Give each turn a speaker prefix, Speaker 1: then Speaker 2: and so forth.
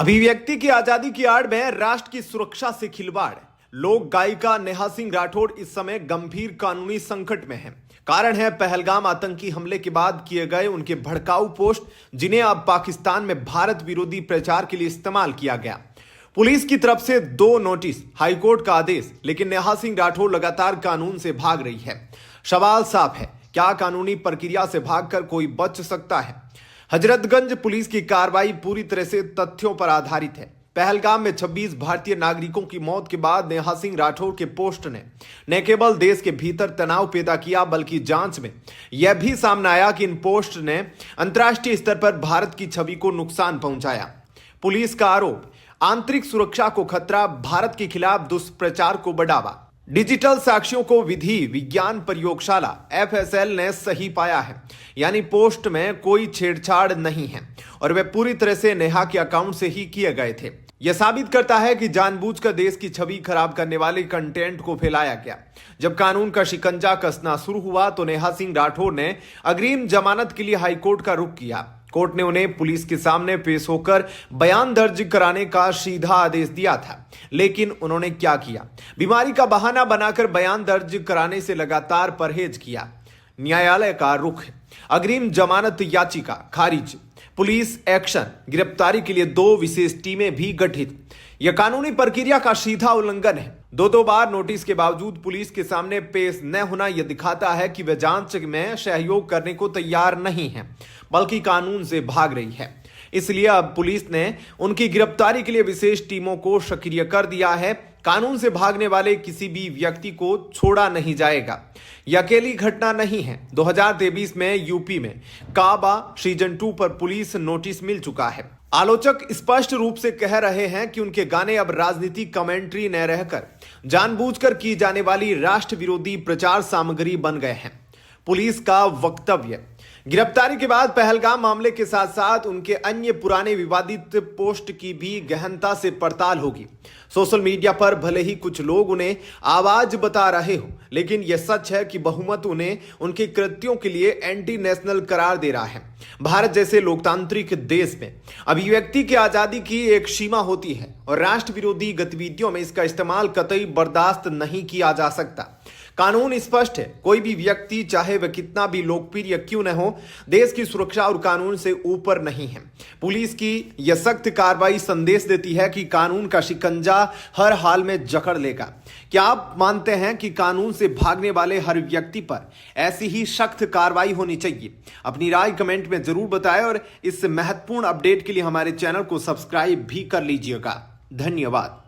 Speaker 1: अभिव्यक्ति की आजादी की आड़ में राष्ट्र की सुरक्षा से खिलवाड़। लोक गायिका नेहा सिंह राठौड़ इस समय गंभीर कानूनी संकट में है। कारण है पहलगाम आतंकी हमले के बाद किए गए उनके भड़काऊ पोस्ट, जिन्हें अब पाकिस्तान में भारत विरोधी प्रचार के लिए इस्तेमाल किया गया। पुलिस की तरफ से 2 नोटिस, हाईकोर्ट का आदेश, लेकिन नेहा सिंह राठौड़ लगातार कानून से भाग रही है। सवाल साफ है, क्या कानूनी प्रक्रिया से भागकर कोई बच सकता है? हजरतगंज पुलिस की कार्रवाई पूरी तरह से तथ्यों पर आधारित है। पहलगाम में 26 भारतीय नागरिकों की मौत के बाद नेहा सिंह राठौड़ के पोस्ट ने न केवल देश के भीतर तनाव पैदा किया, बल्कि जांच में यह भी सामने आया कि इन पोस्ट ने अंतर्राष्ट्रीय स्तर पर भारत की छवि को नुकसान पहुंचाया। पुलिस का आरोप, आंतरिक सुरक्षा को खतरा, भारत के खिलाफ दुष्प्रचार को बढ़ावा। डिजिटल साक्ष्यों को विधि विज्ञान प्रयोगशाला FSL ने सही पाया है, यानी पोस्ट में कोई छेड़छाड़ नहीं है और वे पूरी तरह से नेहा के अकाउंट से ही किए गए थे। यह साबित करता है कि जानबूझकर देश की छवि खराब करने वाले कंटेंट को फैलाया गया। जब कानून का शिकंजा कसना शुरू हुआ तो नेहा सिंह राठौड़ ने अग्रिम जमानत के लिए हाईकोर्ट का रुख किया। कोर्ट ने उन्हें पुलिस के सामने पेश होकर बयान दर्ज कराने का सीधा आदेश दिया था, लेकिन उन्होंने क्या किया? बीमारी का बहाना बनाकर बयान दर्ज कराने से लगातार परहेज किया। न्यायालय का रुख, अग्रिम जमानत याचिका खारिज, पुलिस एक्शन, गिरफ्तारी के लिए 2 विशेष टीमें भी गठित। यह कानूनी प्रक्रिया का सीधा उल्लंघन है। 2 बार नोटिस के बावजूद पुलिस के सामने पेश न होना यह दिखाता है कि वे जांच में सहयोग करने को तैयार नहीं है, बल्कि कानून से भाग रही है। इसलिए अब पुलिस ने उनकी गिरफ्तारी के लिए विशेष टीमों को सक्रिय कर दिया है। कानून से भागने वाले किसी भी व्यक्ति को छोड़ा नहीं जाएगा। यह अकेली घटना नहीं है। 2023 में यूपी में काबा सीजन 2 पर पुलिस नोटिस मिल चुका है। आलोचक स्पष्ट रूप से कह रहे हैं कि उनके गाने अब राजनीतिक कमेंट्री न रहकर जानबूझकर की जाने वाली राष्ट्र विरोधी प्रचार सामग्री बन गए हैं। पुलिस का वक्तव्य, गिरफ्तारी के बाद पहलगाम मामले के साथ साथ उनके अन्य पुराने विवादित पोस्ट की भी गहनता से पड़ताल होगी। सोशल मीडिया पर भले ही कुछ लोग उन्हें आवाज बता रहे हो, लेकिन यह सच है कि बहुमत उन्हें उनके कृत्यों के लिए एंटी नेशनल करार दे रहा है। भारत जैसे लोकतांत्रिक देश में अभिव्यक्ति की आजादी की एक सीमा होती है और राष्ट्र विरोधी गतिविधियों में इसका इस्तेमाल कतई बर्दाश्त नहीं किया जा सकता। कानून स्पष्ट है, कोई भी व्यक्ति चाहे वह कितना भी लोकप्रिय क्यों न हो, देश की सुरक्षा और कानून से ऊपर नहीं है। पुलिस की यह सख्त कार्रवाई संदेश देती है कि कानून का शिकंजा हर हाल में जकड़ लेगा। क्या आप मानते हैं कि कानून से भागने वाले हर व्यक्ति पर ऐसी ही सख्त कार्रवाई होनी चाहिए? अपनी राय कमेंट में जरूर बताएं और इस महत्वपूर्ण अपडेट के लिए हमारे चैनल को सब्सक्राइब भी कर लीजिएगा। धन्यवाद।